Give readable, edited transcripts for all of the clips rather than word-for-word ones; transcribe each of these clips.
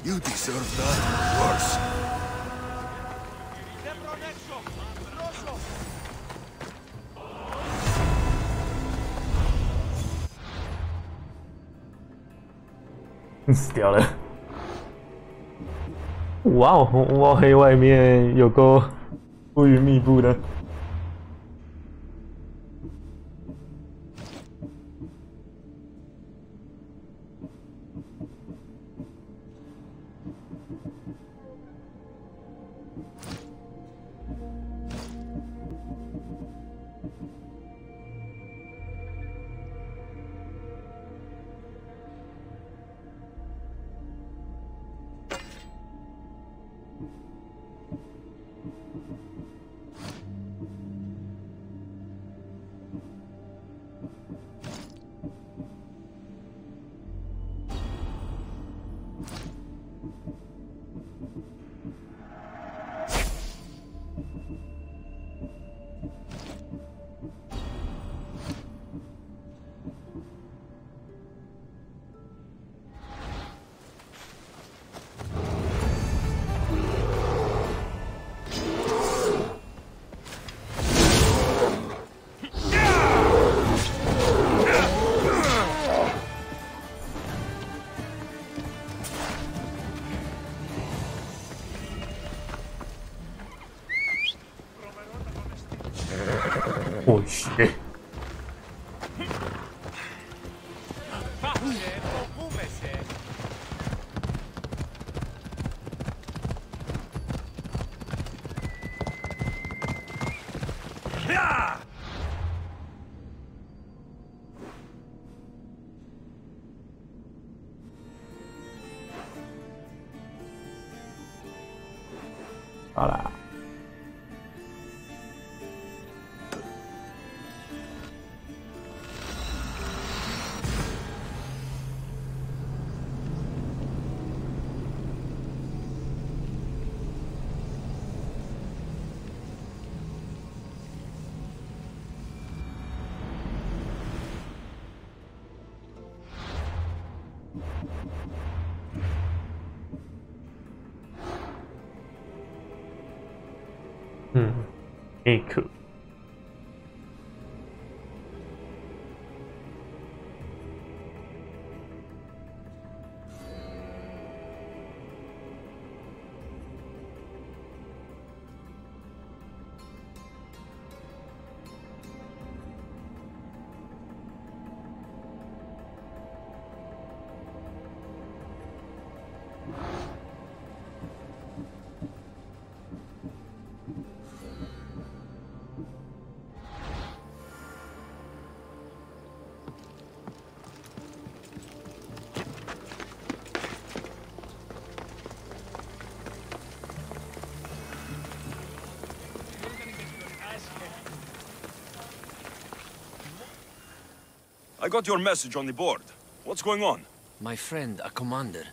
You deserve that. Worse.死掉了！哇哦，哇黑外面有够乌云密布的。Oh shit. Hola. Cool. I got your message on the board. What's going on? My friend, a commander.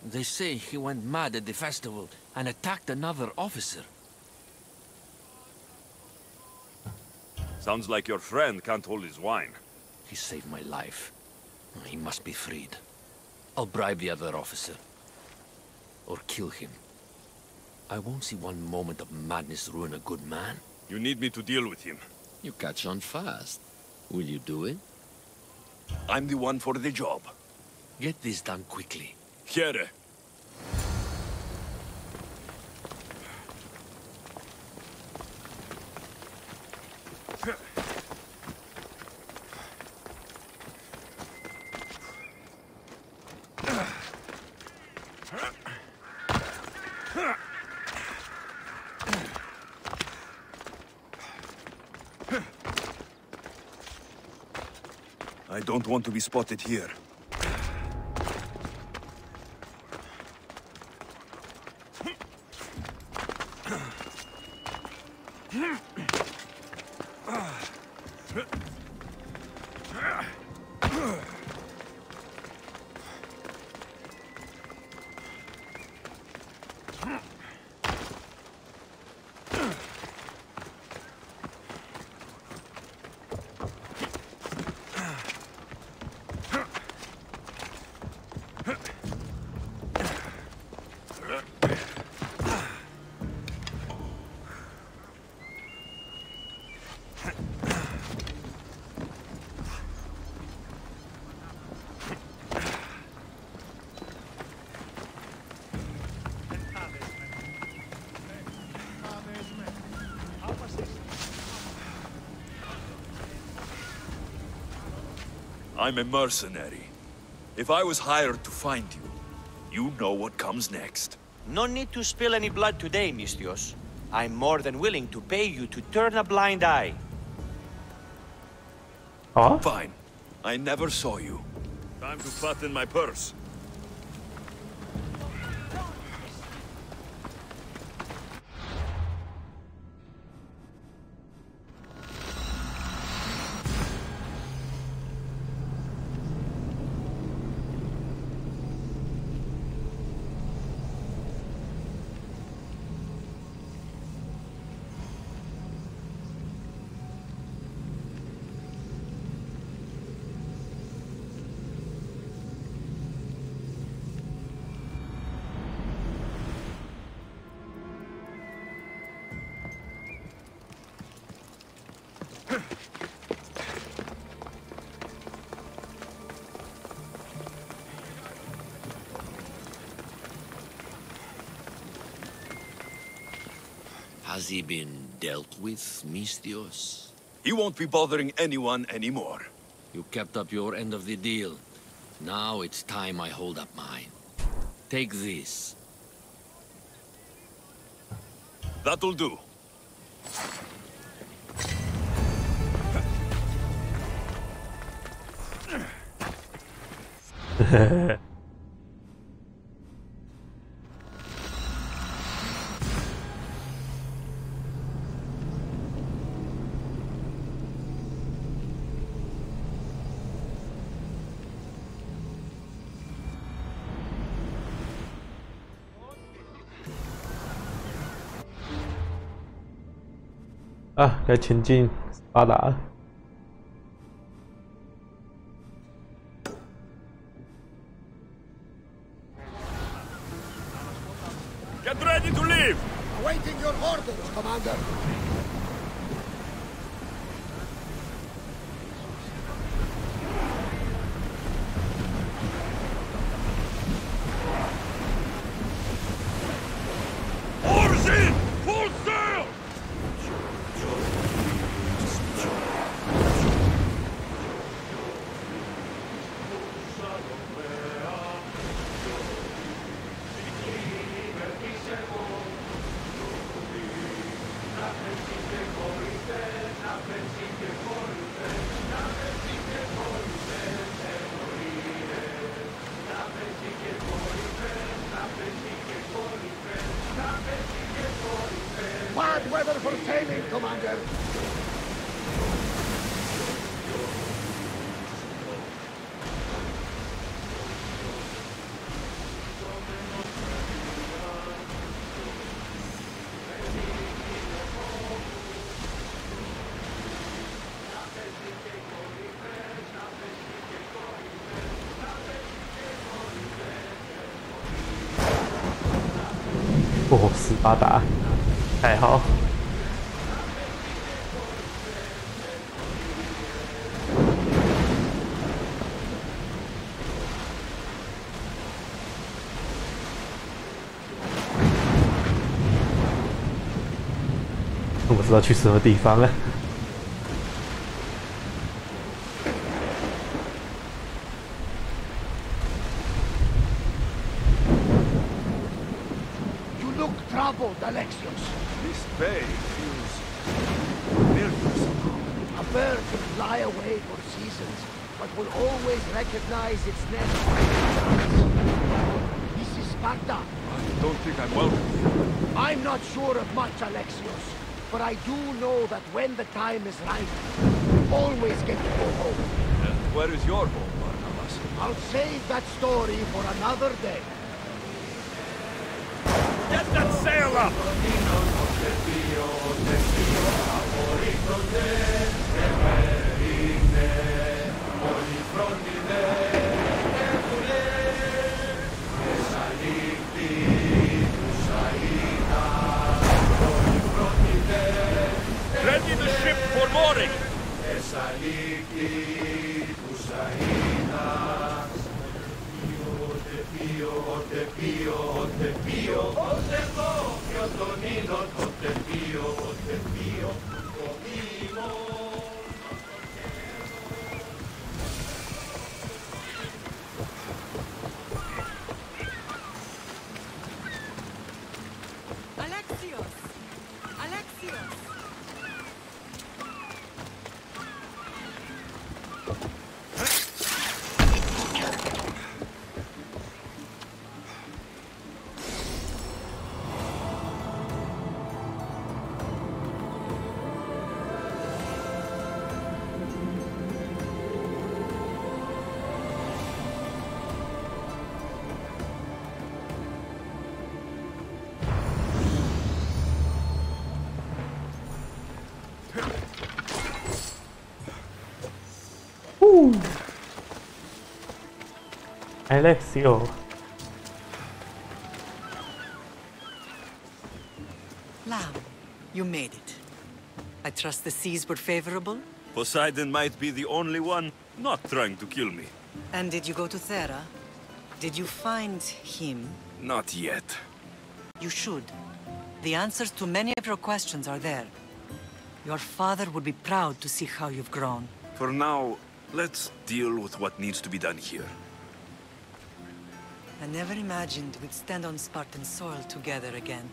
They say he went mad at the festival and attacked another officer. Sounds like your friend can't hold his wine. He saved my life. He must be freed. I'll bribe the other officer. Or kill him. I won't see one moment of madness ruin a good man. You need me to deal with him. You catch on fast. Will you do it? I'm the one for the job. Get this done quickly. Here. I don't want to be spotted here. I'm a mercenary. If I was hired to find you, you know what comes next. No need to spill any blood today, Misthios. I'm more than willing to pay you to turn a blind eye. Huh? Fine. I never saw you. Time to fatten my purse. Has he been dealt with, Misthios? He won't be bothering anyone anymore. You kept up your end of the deal. Now it's time I hold up mine. Take this. That'll do. À,该前进斯巴达。 Get ready to leave! Awaiting your orders, Commander. Oars in! Full sail! Bad weather for sailing, Commander.哦，斯巴达，太好。 我不知道去什么地方了。 You look troubled, Alexios. This bay feels familiar somehow. A bird can fly away for seasons, but will always recognize its name. This is Sparta. I don't think I'm welcome here. I'm not sure of much, Alexios, but I do know that when the time is right, you always get to go home. Where is your home, Barnabas? I'll save that story for another day. Get that sail up! Ready the ship for mooring! Alexios! Alexios! Alexio. Lamb, you made it. I trust the seas were favorable? Poseidon might be the only one not trying to kill me. And did you go to Thera? Did you find him? Not yet. You should. The answers to many of your questions are there. Your father would be proud to see how you've grown. For now, let's deal with what needs to be done here. I never imagined we'd stand on Spartan soil together again.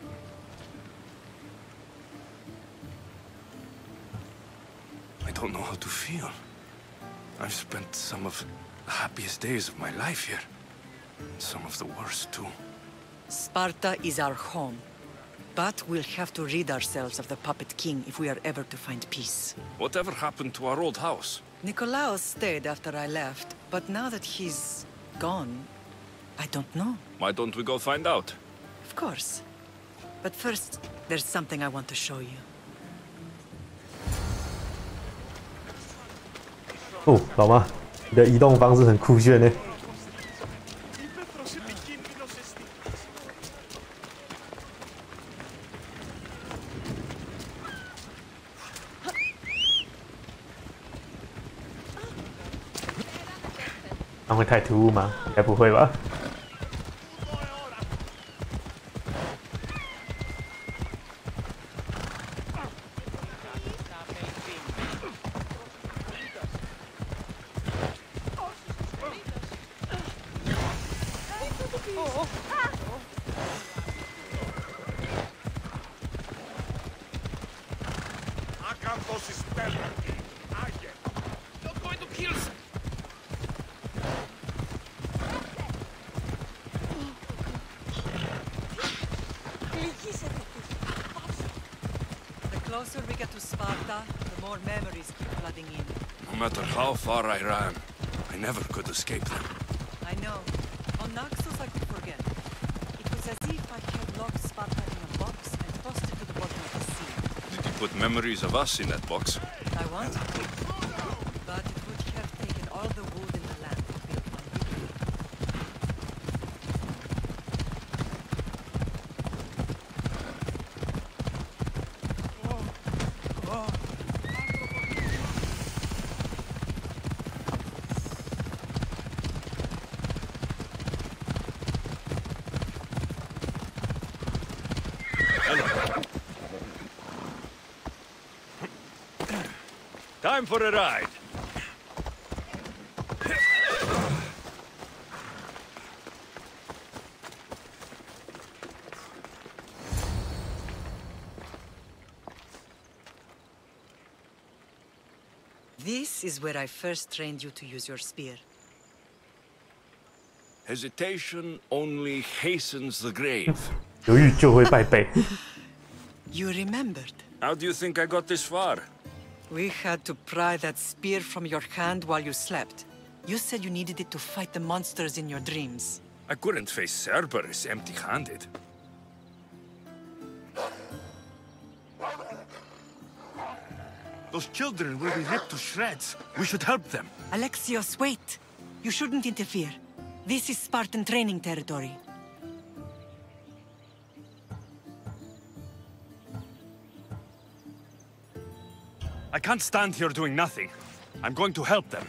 I don't know how to feel. I've spent some of the happiest days of my life here. Some of the worst, too. Sparta is our home. But we'll have to rid ourselves of the Puppet King if we are ever to find peace. Whatever happened to our old house? Nikolaos stayed after I left, but now that he's gone, I don't know. Why don't we go find out? Of course. But first, there's something I want to show you. 哦，老妈，你的移动方式很酷炫呢。那会太突兀吗？应该不会吧。The closer we get to Sparta, the more memories keep flooding in. No matter how far I ran, I never could escape them. I know. On Naxos I could forget. It was as if I had locked Sparta in a box and tossed it to the bottom of the sea. Did you put memories of us in that box? I wanted to. But it would have taken all the wood in the land to build my victory. Time for a ride. This This is where I first trained you to use your spear. Hesitation only hastens the grave. 犹豫就会败北。 You remembered. How do you think I got this far? We had to pry that spear from your hand while you slept. You said you needed it to fight the monsters in your dreams. I couldn't face Cerberus empty-handed. Those children will be ripped to shreds. We should help them. Alexios, wait! You shouldn't interfere. This is Spartan training territory. I can't stand here doing nothing. I'm going to help them.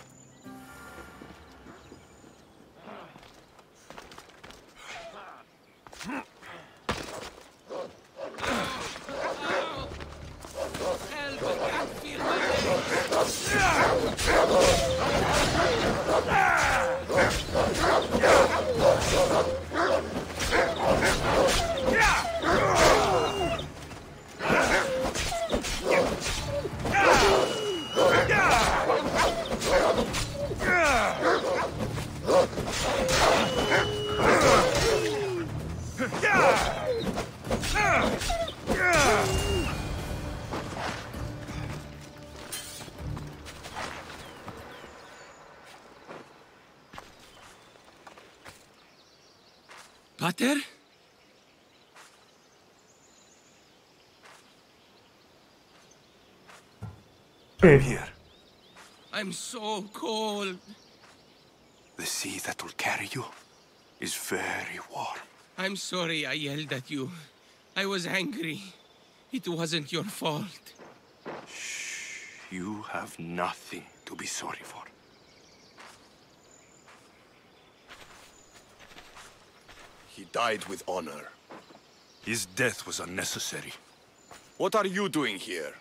Pater? I'm here. I'm so cold. The sea that will carry you is very warm. I'm sorry I yelled at you. I was angry. It wasn't your fault. You have nothing to be sorry for. He died with honor. His death was unnecessary. What are you doing here?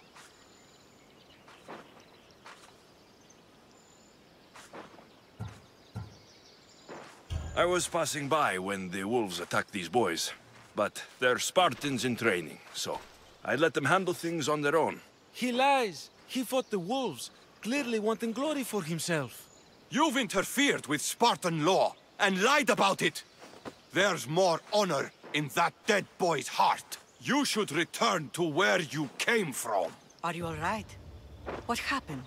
I was passing by when the wolves attacked these boys. But they're Spartans in training, so I let them handle things on their own. He lies. He fought the wolves, clearly wanting glory for himself. You've interfered with Spartan law and lied about it. There's more honor in that dead boy's heart. You should return to where you came from. Are you all right? What happened?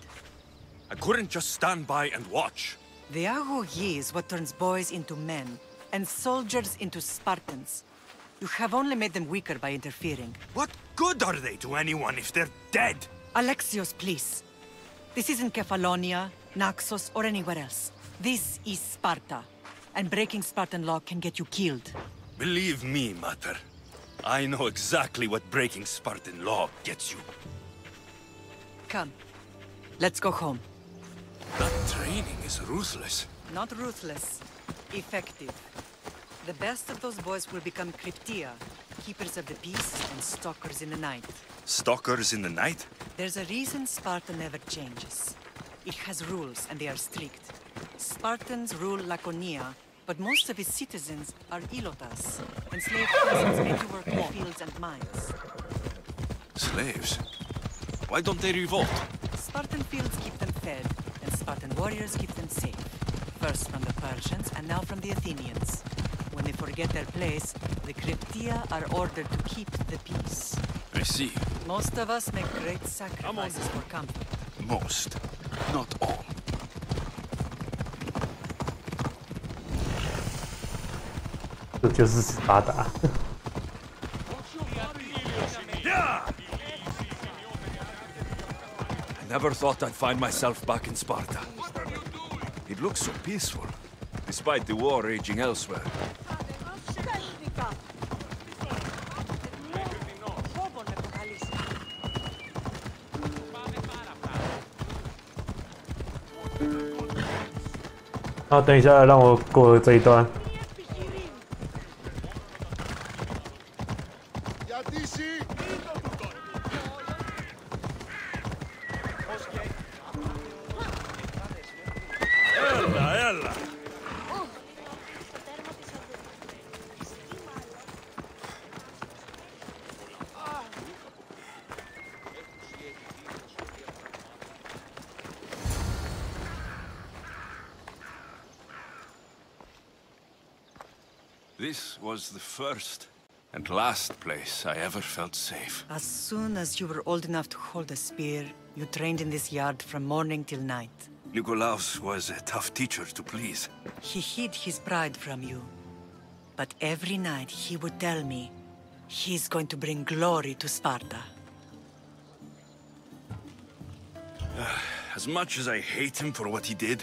I couldn't just stand by and watch. The Agoge is what turns boys into men, and soldiers into Spartans. You have only made them weaker by interfering. What good are they to anyone if they're dead? Alexios, please. This isn't Kefalonia, Naxos, or anywhere else. This is Sparta, and breaking Spartan law can get you killed. Believe me, Mater. I know exactly what breaking Spartan law gets you. Come, let's go home. That training is ruthless. Not ruthless, effective. The best of those boys will become Cryptia, keepers of the peace and stalkers in the night. Stalkers in the night? There's a reason Sparta never changes. It has rules, and they are strict. Spartans rule Laconia, but most of its citizens are Ilotas, enslaved peasants made to work in fields and mines. Slaves? Why don't they revolt? Spartan fields keep them fed, and Spartan warriors keep them safe. First from the Persians, and now from the Athenians. When they forget their place, the Cryptia are ordered to keep the peace. I see. Most of us make great sacrifices for comfort. Most, not all. "这就是斯巴达。 I never thought I'd find myself back in Sparta. It looks so peaceful, despite the war raging elsewhere. "啊，等一下，让我过这一段。This was the first and last place I ever felt safe. As soon as you were old enough to hold a spear, you trained in this yard from morning till night. Nikolaos was a tough teacher to please. He hid his pride from you. But every night he would tell me, he's going to bring glory to Sparta. As much as I hate him for what he did,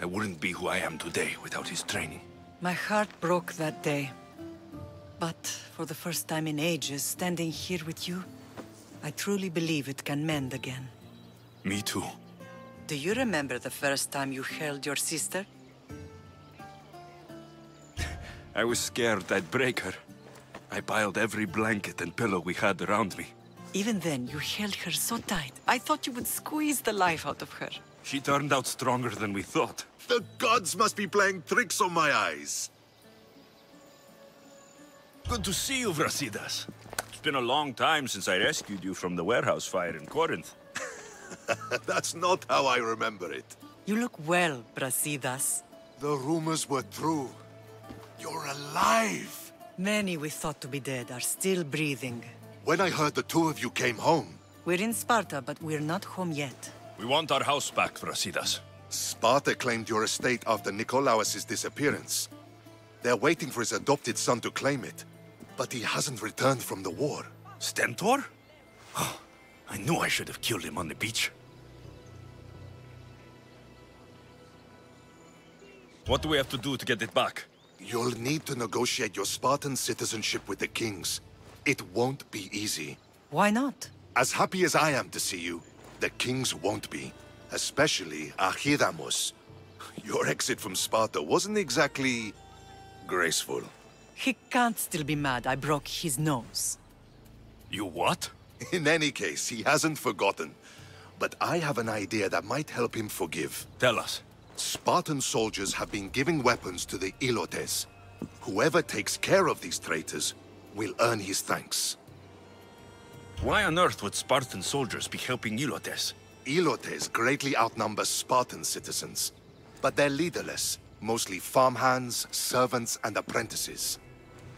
I wouldn't be who I am today without his training. My heart broke that day. But for the first time in ages, standing here with you, I truly believe it can mend again. Me too. Do you remember the first time you held your sister? I was scared I'd break her. I piled every blanket and pillow we had around me. Even then, you held her so tight. I thought you would squeeze the life out of her. She turned out stronger than we thought. The gods must be playing tricks on my eyes. Good to see you, Brasidas. It's been a long time since I rescued you from the warehouse fire in Corinth. That's not how I remember it. You look well, Brasidas. The rumors were true. You're alive! Many we thought to be dead are still breathing. When I heard the two of you came home... We're in Sparta, but we're not home yet. We want our house back, Brasidas. Sparta claimed your estate after Nikolaos' disappearance. They're waiting for his adopted son to claim it. But he hasn't returned from the war. Stentor? I knew I should have killed him on the beach. What do we have to do to get it back? You'll need to negotiate your Spartan citizenship with the kings. It won't be easy. Why not? As happy as I am to see you, the kings won't be. Especially Archidamos. Your exit from Sparta wasn't exactly... graceful. He can't still be mad I broke his nose. You what? In any case, he hasn't forgotten. But I have an idea that might help him forgive. Tell us. Spartan soldiers have been giving weapons to the Ilotes. Whoever takes care of these traitors will earn his thanks. Why on earth would Spartan soldiers be helping Ilotes? Ilotes greatly outnumber Spartan citizens. But they're leaderless, mostly farmhands, servants, and apprentices.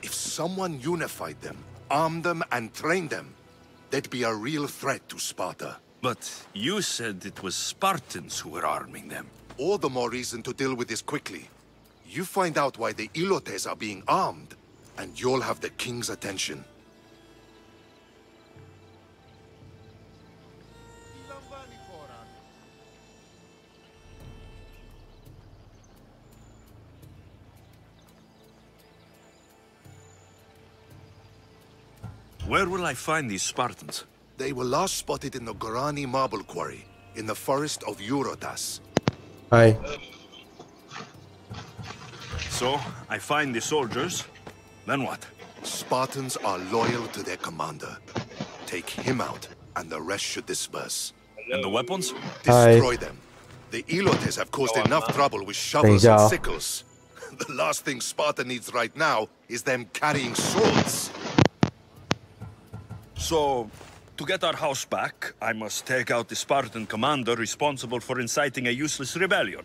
If someone unified them, armed them, and trained them, they'd be a real threat to Sparta. But you said it was Spartans who were arming them. All the more reason to deal with this quickly. You find out why the Ilotes are being armed, and you'll have the king's attention. Where will I find these Spartans? They were last spotted in the Gorani marble quarry, in the forest of Eurotas. Hi. So, I find the soldiers, then what? Spartans are loyal to their commander. Take him out, and the rest should disperse. And the weapons? Destroy them. The Ilotes have caused enough trouble with shovels and sickles. The last thing Sparta needs right now is them carrying swords. So, to get our house back, I must take out the Spartan commander responsible for inciting a useless rebellion.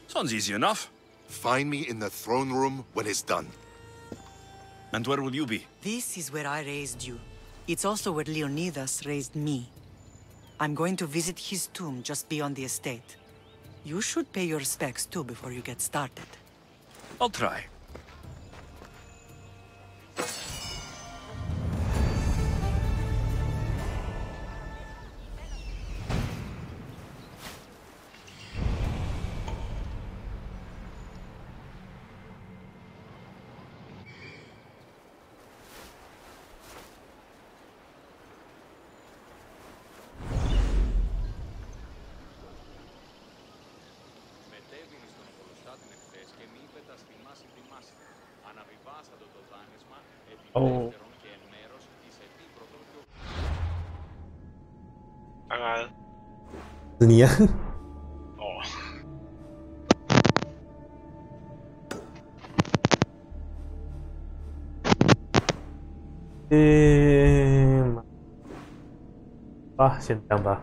Sounds easy enough. Find me in the throne room when it's done. And where will you be? This is where I raised you. It's also where Leonidas raised me. I'm going to visit his tomb just beyond the estate. You should pay your respects too before you get started. I'll try. Oh.是你啊？哦。吧，先这样吧。